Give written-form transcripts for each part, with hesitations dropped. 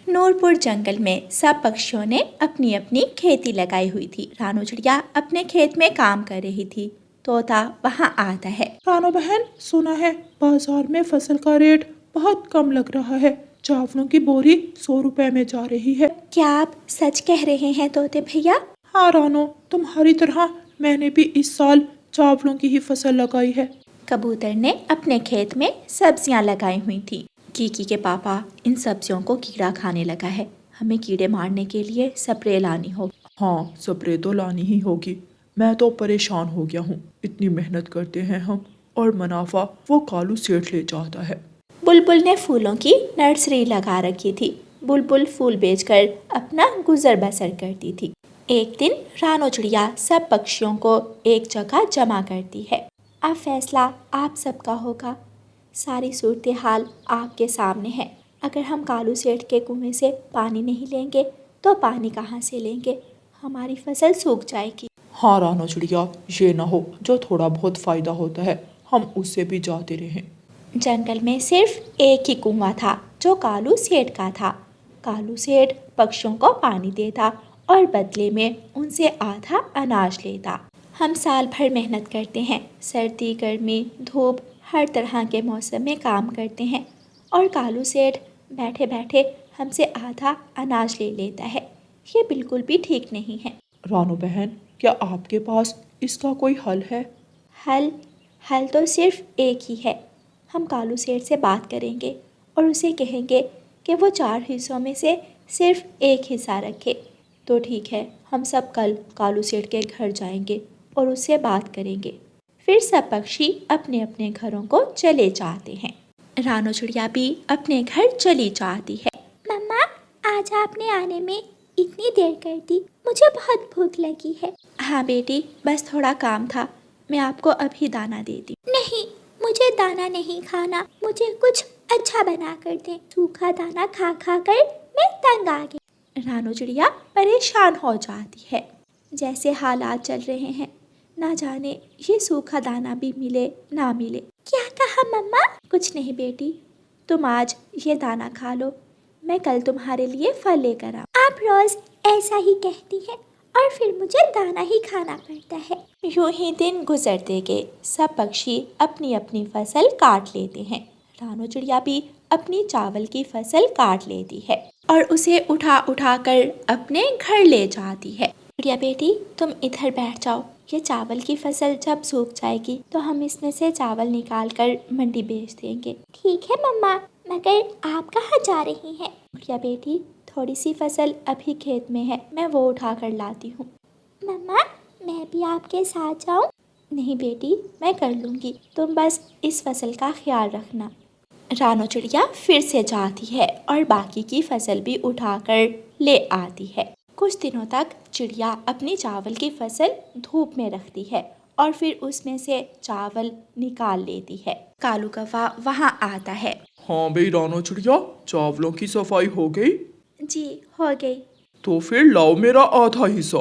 नूरपुर जंगल में सब पक्षियों ने अपनी अपनी खेती लगाई हुई थी। रानू चिड़िया अपने खेत में काम कर रही थी। तोता वहाँ आता है। रानो बहन, सुना है बाजार में फसल का रेट बहुत कम लग रहा है। चावलों की बोरी 100 रुपए में जा रही है। क्या आप सच कह रहे हैं तोते भैया? हाँ रानो, तुम्हारी तरह मैंने भी इस साल चावलों की ही फसल लगाई है। कबूतर ने अपने खेत में सब्जियां लगाई हुई थी। कीकी के पापा, इन सब्जियों को कीड़ा खाने लगा है, हमें कीड़े मारने के लिए स्प्रे लानी होगी। हाँ, स्प्रे तो लानी ही होगी। मैं तो परेशान हो गया हूँ। इतनी मेहनत करते हैं हम और मुनाफा वो कालू सेठ ले जाता है। बुलबुल ने फूलों की नर्सरी लगा रखी थी। बुलबुल फूल बेचकर अपना गुजर बसर करती थी। एक दिन रानो चिड़िया सब पक्षियों को एक जगह जमा करती है। अब फैसला आप सबका होगा। सारी सूरत हाल आपके सामने है। अगर हम कालू सेठ के कुएं से पानी नहीं लेंगे तो पानी कहाँ से लेंगे? हमारी फसल सूख जाएगी। हाँ रानो चिड़िया, ये ना हो जो थोड़ा बहुत फायदा होता है हम उससे भी जाते रहें। जंगल में सिर्फ एक ही कुआं था जो कालू सेठ का था। कालू सेठ पक्षियों को पानी देता और बदले में उनसे आधा अनाज लेता। हम साल भर मेहनत करते हैं, सर्दी गर्मी धूप हर तरह के मौसम में काम करते हैं और कालू सेठ बैठे बैठे हमसे आधा अनाज ले लेता है। ये बिल्कुल भी ठीक नहीं है। रानो बहन, क्या आपके पास इसका कोई हल है? हल हल तो सिर्फ एक ही है। हम कालू सेठ से बात करेंगे और उसे कहेंगे कि वो 4 हिस्सों में से सिर्फ एक हिस्सा रखे। तो ठीक है, हम सब कल कालू सेठ के घर जाएंगे और उससे बात करेंगे। फिर सब पक्षी अपने अपने घरों को चले जाते हैं। रानो चिड़िया भी अपने घर चली जाती है। मम्मा, आज आपने आने में इतनी देर कर दी, मुझे बहुत भूख लगी है। हाँ बेटी, बस थोड़ा काम था, मैं आपको अभी दाना देती। नहीं, मुझे दाना नहीं खाना, मुझे कुछ अच्छा बना कर दे। सूखा दाना खा खा कर मैं तंग आ गई। रानो चिड़िया परेशान हो जाती है। जैसे हालात चल रहे हैं, ना जाने ये सूखा दाना भी मिले ना मिले। क्या कहा मम्मा? कुछ नहीं बेटी, तुम आज ये दाना खा लो, मैं कल तुम्हारे लिए फल लेकर आऊँ। आप रोज ऐसा ही कहती हैं और फिर मुझे दाना ही खाना पड़ता है। यूं ही दिन गुजरते गए। सब पक्षी अपनी अपनी फसल काट लेते हैं। रानो चिड़िया भी अपनी चावल की फसल काट लेती है और उसे उठा उठा कर अपने घर ले जाती है। चिड़िया बेटी, तुम इधर बैठ जाओ। ये चावल की फसल जब सूख जाएगी तो हम इसमें से चावल निकाल कर मंडी बेच देंगे। ठीक है मम्मा, मगर आप कहाँ जा रही हैं? चिड़िया बेटी, थोड़ी सी फसल अभी खेत में है, मैं वो उठा कर लाती हूँ। मम्मा, मैं भी आपके साथ जाऊँ? नहीं बेटी, मैं कर लूँगी, तुम बस इस फसल का ख्याल रखना। रानो चिड़िया फिर से जाती है और बाकी की फसल भी उठाकर ले आती है। कुछ दिनों तक चिड़िया अपनी चावल की फसल धूप में रखती है और फिर उसमें से चावल निकाल लेती है। कालू कौवा वहाँ आता है। हाँ भाई रानो चिड़िया, चावलों की सफाई हो गई? जी, हो गई। तो फिर लाओ मेरा आधा हिस्सा।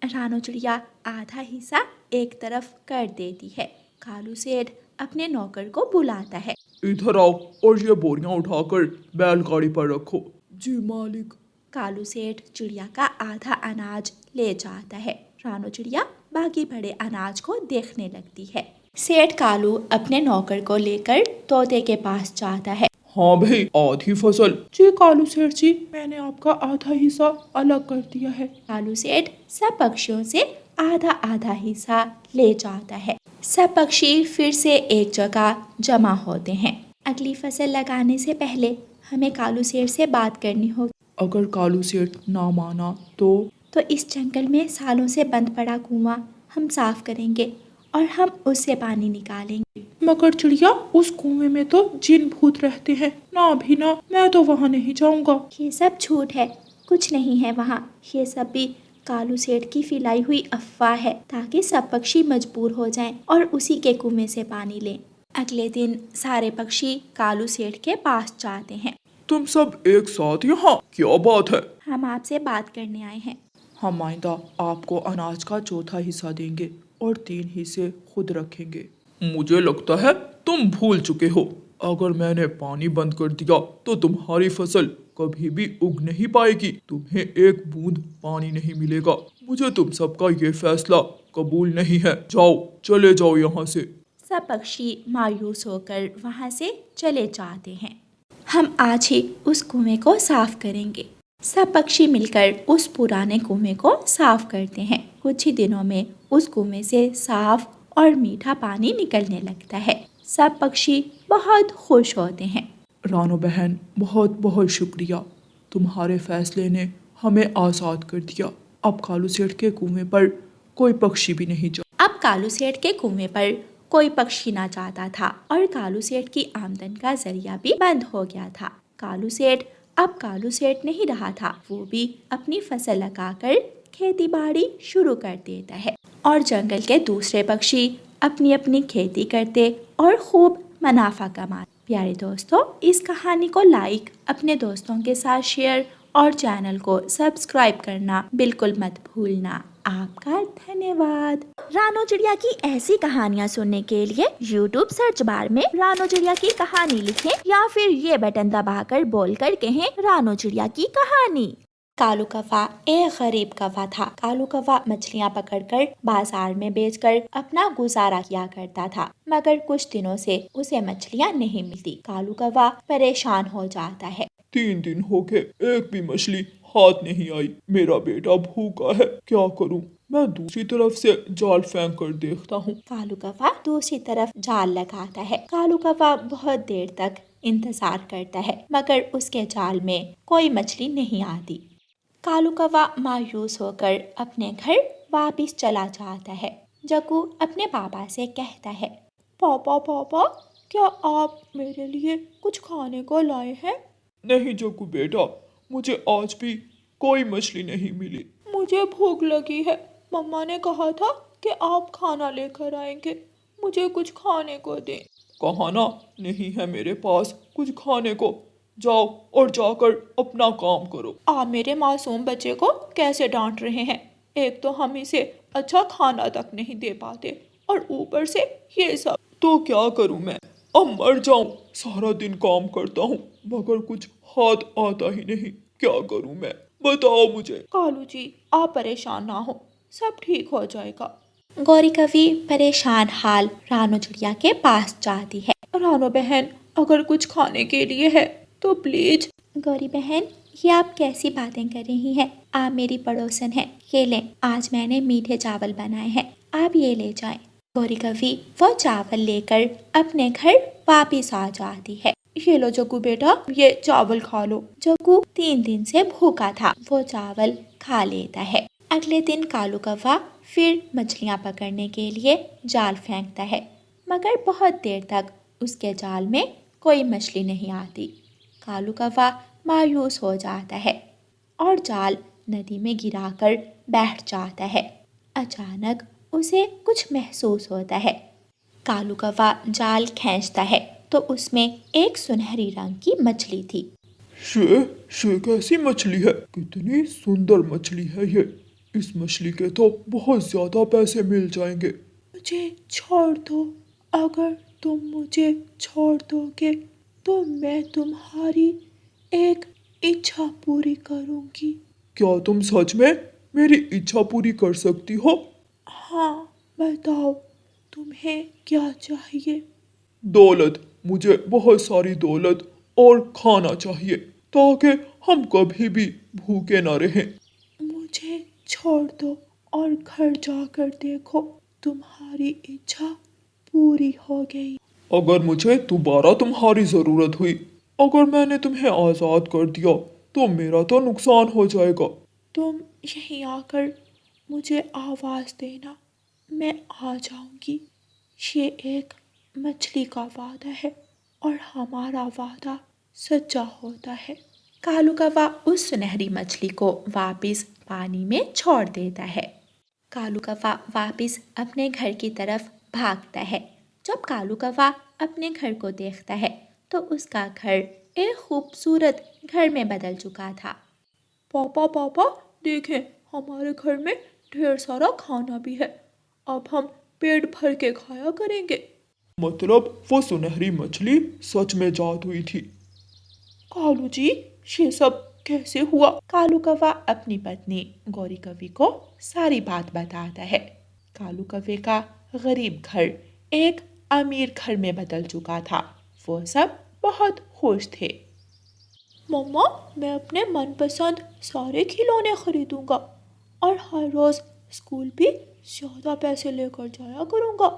रानो चिड़िया आधा हिस्सा एक तरफ कर देती है। कालू सेठ अपने नौकर को बुलाता है। इधर आओ और ये बोरियां उठाकर बैलगाड़ी पर रखो। जी मालिक। कालू सेठ चिड़िया का आधा अनाज ले जाता है। रानो चिड़िया बाकी बड़े अनाज को देखने लगती है। सेठ कालू अपने नौकर को लेकर तोते के पास जाता है। हाँ भाई, आधी फसल। जी कालू सेठ जी, मैंने आपका आधा हिस्सा अलग कर दिया है। कालू सेठ सब पक्षियों से आधा आधा हिस्सा ले जाता है। सब पक्षी फिर से एक जगह जमा होते हैं। अगली फसल लगाने से पहले हमें कालू सेठ से बात करनी होगी। अगर कालू सेठ ना माना तो इस जंगल में सालों से बंद पड़ा कुआं हम साफ करेंगे और हम उससे पानी निकालेंगे। मगर चिड़िया, उस कुएं में तो जिन भूत रहते हैं ना भी ना, मैं तो वहाँ नहीं जाऊंगा। ये सब झूठ है, कुछ नहीं है वहाँ। ये सब भी कालू सेठ की फैलाई हुई अफवाह है ताकि सब पक्षी मजबूर हो जाएं और उसी के कुएं से पानी लें। अगले दिन सारे पक्षी कालू सेठ के पास जाते हैं। तुम सब एक साथ यहाँ, क्या बात है? हम आपसे बात करने आए हैं। हम आइंदा आपको अनाज का चौथा हिस्सा देंगे और 3 हिस्से खुद रखेंगे। मुझे लगता है तुम भूल चुके हो। अगर मैंने पानी बंद कर दिया तो तुम्हारी फसल कभी भी उग नहीं पाएगी। तुम्हें एक बूंद पानी नहीं मिलेगा। मुझे तुम सबका ये फैसला कबूल नहीं है। जाओ, चले जाओ यहाँ से। सब पक्षी मायूस होकर वहाँ से चले जाते हैं। हम आज ही उस कुएं को साफ करेंगे। सब पक्षी मिलकर उस पुराने कुएं को साफ करते हैं। कुछ ही दिनों में उस कुएं से साफ और मीठा पानी निकलने लगता है। सब पक्षी बहुत खुश होते हैं। रानो बहन, बहुत बहुत शुक्रिया। तुम्हारे फैसले ने हमें आज़ाद कर दिया। अब कालू सेठ के कुएं पर कोई पक्षी भी नहीं जा। अब कालू सेठ के कुएं पर कोई पक्षी ना जाता था और कालू सेठ की आमदन का जरिया भी बंद हो गया था। कालू सेठ अब कालू सेठ नहीं रहा था। वो भी अपनी फसल लगाकर खेती बाड़ी शुरू कर देता है और जंगल के दूसरे पक्षी अपनी अपनी खेती करते और खूब मुनाफा कमाते। प्यारे दोस्तों, इस कहानी को लाइक, अपने दोस्तों के साथ शेयर और चैनल को सब्सक्राइब करना बिल्कुल मत भूलना। आपका धन्यवाद। रानो चिड़िया की ऐसी कहानियाँ सुनने के लिए YouTube सर्च बार में रानो चिड़िया की कहानी लिखें या फिर ये बटन दबाकर बोलकर कहें रानो चिड़िया की कहानी। कालू कौवा एक गरीब कौवा था। कालू कौवा मछलियाँ पकड़कर बाजार में बेचकर अपना गुजारा किया करता था, मगर कुछ दिनों से उसे मछलियाँ नहीं मिलती। कालू कौवा परेशान हो जाता है। 3 दिन हो गए, एक भी मछली हाथ नहीं आई। मेरा बेटा भूखा है, क्या करूं? मैं दूसरी तरफ से जाल फेंक कर देखता हूँ। कालू कौवा दूसरी तरफ जाल लगाता है। कालू कौवा बहुत देर तक इंतजार करता है, मगर उसके जाल में कोई मछली नहीं आती। कालू कौवा मायूस होकर अपने घर वापस चला जाता है। जग्गू अपने पापा से कहता है, पापा पापा, क्या आप मेरे लिए कुछ खाने को लाए हैं? नहीं जग्गू बेटा, मुझे आज भी कोई मछली नहीं मिली। मुझे भूख लगी है। मम्मा ने कहा था कि आप खाना लेकर आएंगे। मुझे कुछ खाने को दें। कहा ना, नहीं है मेरे पास कुछ खाने को। जाओ और जाकर अपना काम करो। आप मेरे मासूम बच्चे को कैसे डांट रहे हैं? एक तो हम इसे अच्छा खाना तक नहीं दे पाते और ऊपर से ये सब। तो क्या करूं मैं? अब मर जाऊं। सारा दिन काम करता हूं मगर कुछ हाथ आता ही नहीं। क्या करूं मैं? बताओ मुझे। कालू जी, आप परेशान ना हो, सब ठीक हो जाएगा। गौरी कवि परेशान हाल रानो चिड़िया के पास जाती है। रानो बहन, अगर कुछ खाने के लिए है तो प्लीज। गौरी बहन, ये आप कैसी बातें कर रही हैं? आप मेरी पड़ोसन हैं। ये लें, आज मैंने मीठे चावल बनाए हैं, आप ये ले जाएं। गौरी कवि वो चावल लेकर अपने घर वापिस आ जाती है। ये लो जग्गू बेटा, ये चावल खा लो। जग्गू 3 दिन से भूखा था, वो चावल खा लेता है। अगले दिन कालू कौवा फिर मछलियाँ पकड़ने के लिए जाल फेंकता है, मगर बहुत देर तक उसके जाल में कोई मछली नहीं आती। कालू कौवा मायूस हो जाता है और जाल नदी में गिराकर बैठ जाता है। अचानक उसे कुछ महसूस होता है। कालू कौवा जाल खींचता है तो उसमें एक सुनहरी रंग की मछली थी। ये कैसी मछली है? कितनी सुंदर मछली है ये। इस मछली के तो बहुत ज्यादा पैसे मिल जाएंगे। मुझे छोड़ दो। अगर तुम मुझे छोड़ दोगे तो मैं तुम्हारी एक इच्छा पूरी करूंगी। क्या तुम सच में मेरी इच्छा पूरी कर सकती हो? हाँ, बताओ तुम्हें क्या चाहिए? दौलत, मुझे बहुत सारी दौलत और खाना चाहिए ताकि हम कभी भी भूखे ना रहें। मुझे छोड़ दो और घर जाकर देखो, तुम्हारी इच्छा पूरी हो गई। अगर मुझे दोबारा तुम्हारी जरूरत हुई, अगर मैंने तुम्हें आजाद कर दिया तो मेरा तो नुकसान हो जाएगा। तुम यहीं आकर मुझे आवाज देना, मैं आ जाऊंगी। ये एक मछली का वादा है और हमारा वादा सच्चा होता है। कालू कौवा उस सुनहरी मछली को वापस पानी में छोड़ देता है। कालू कौवा वापस अपने घर की तरफ भागता है। जब कालू कौवा अपने घर को देखता है तो उसका घर एक खूबसूरत घर में बदल चुका था। पापा पापा, देखें, हमारे घर में ढेर सारा खाना भी है। अब हम पेट भर के खाया करेंगे। मतलब वो सुनहरी मछली सच में जादुई हुई थी। कालू जी, ये सब कैसे हुआ? कालू कौवा अपनी पत्नी गौरी कवि को सारी बात बताता है। कालू कौवे का गरीब घर एक अमीर घर में बदल चुका था। वो सब बहुत खुश थे। मम्मा, मैं अपने मनपसंद सारे खिलौने खरीदूंगा और हर रोज स्कूल भी ज्यादा पैसे लेकर जाया करूंगा।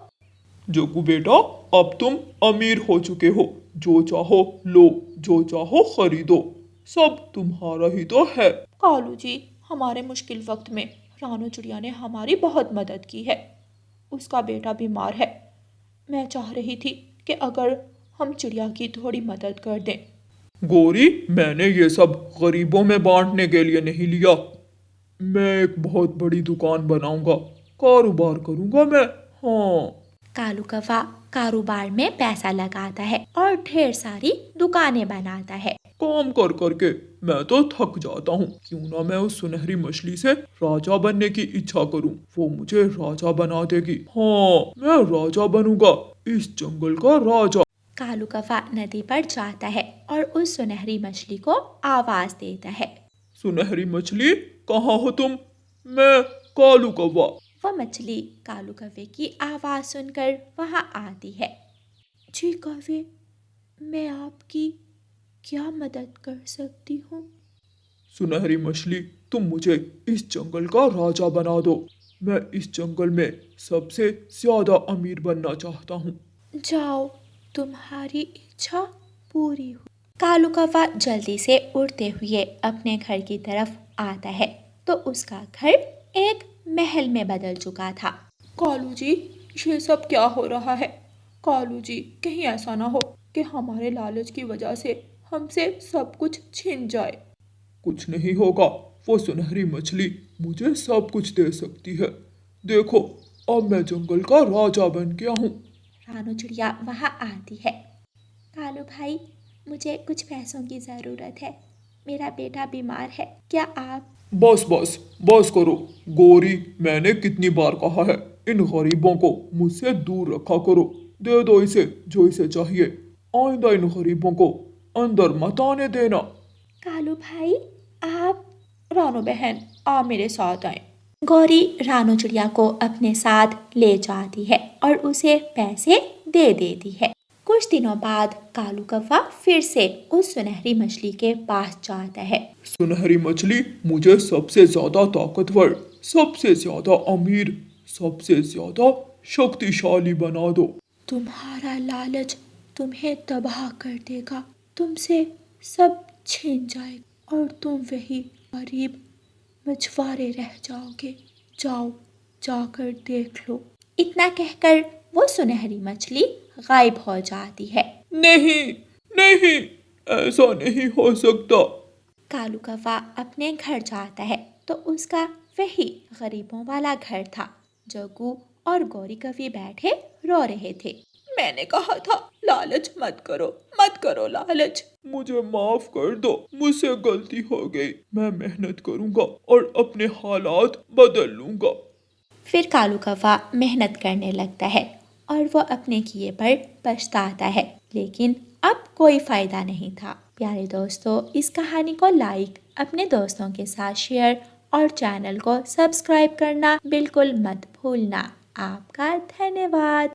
जग्गू बेटा, अब तुम अमीर हो चुके हो। जो चाहो लो, जो चाहो खरीदो, सब तुम्हारा ही तो है। कालू जी, हमारे मुश्किल वक्त में रानू चिड़िया ने हमारी बहुत मदद की है। उसका बेटा बीमार है। मैं चाह रही थी कि अगर हम चिड़िया की थोड़ी मदद कर दें। गौरी, मैंने ये सब गरीबों में बांटने के लिए नहीं लिया। मैं एक बहुत बड़ी दुकान बनाऊंगा, कारोबार करूंगा मैं। हाँ। कालू कौवा कारोबार में पैसा लगाता है और ढेर सारी दुकानें बनाता है। काम कर करके मैं तो थक जाता हूँ। क्यों ना मैं उस सुनहरी मछली से राजा बनने की इच्छा करूँ। वो मुझे राजा बना देगी। हाँ, मैं राजा बनूंगा, इस जंगल का राजा। कालू कौवा नदी पर जाता है और उस सुनहरी मछली को आवाज देता है। सुनहरी मछली, कहाँ हो तुम? मैं कालू कौवा। वह मछली कालू कौवे की आवाज सुनकर वहां आती है। जी कौवे, मैं आपकी क्या मदद कर सकती हूँ? सुनहरी मछली, तुम मुझे इस जंगल का राजा बना दो। मैं इस जंगल में सबसे ज्यादा अमीर बनना चाहता हूँ। जाओ, तुम्हारी इच्छा पूरी हो। कालू कौवा जल्दी से उड़ते हुए अपने घर की तरफ आता है तो उसका घर एक महल में बदल चुका था। कालू जी, ये सब क्या हो रहा है? कालू जी, कहीं ऐसा ना हो कि हमारे लालच की वजह से हमसे सब कुछ छिन जाए। कुछ नहीं होगा, वो सुनहरी मछली मुझे सब कुछ दे सकती है। देखो, अब मैं जंगल का राजा बन गया हूँ। रानू चिड़िया वहां आती है। कालू भाई, मुझे कुछ पैसों की जरूरत है। मेरा बेटा बीमार है, क्या आप? बस बस बस करो गौरी, मैंने कितनी बार कहा है, इन गरीबों को मुझसे दूर रखा करो। दे दो इसे जो इसे चाहिए। आइंदा इन गरीबों को अंदर मत आने देना। कालू भाई, आप? रानू बहन, आप मेरे साथ आए। गौरी रानू चिड़िया को अपने साथ ले जाती है और उसे पैसे दे देती है। कुछ दिनों बाद कालू कौवा फिर से उस सुनहरी मछली के पास जाता है। सुनहरी मछली, मुझे सबसे ज्यादा ताकतवर, सबसे ज्यादा अमीर, सबसे ज्यादा शक्तिशाली बना दो। तुम्हारा लालच तुम्हें तबाह कर देगा। तुमसे सब छिन जाएगा और तुम वही गरीब मछुआरे रह जाओगे। जाओ, जाकर देख लो। इतना कहकर वो सुनहरी मछली गायब हो जाती है। नहीं नहीं, ऐसा नहीं हो सकता। कालू कौवा अपने घर जाता है तो उसका वही गरीबों वाला घर था। जग्गू और गौरी कवि बैठे रो रहे थे। मैंने कहा था लालच मत करो, मत करो लालच। मुझे माफ कर दो, मुझसे गलती हो गई। मैं मेहनत करूंगा और अपने हालात बदल लूंगा। फिर कालू कौवा मेहनत करने लगता है और वो अपने किए पर पछताता है, लेकिन अब कोई फायदा नहीं था। प्यारे दोस्तों, इस कहानी को लाइक, अपने दोस्तों के साथ शेयर और चैनल को सब्सक्राइब करना बिल्कुल मत भूलना। आपका धन्यवाद।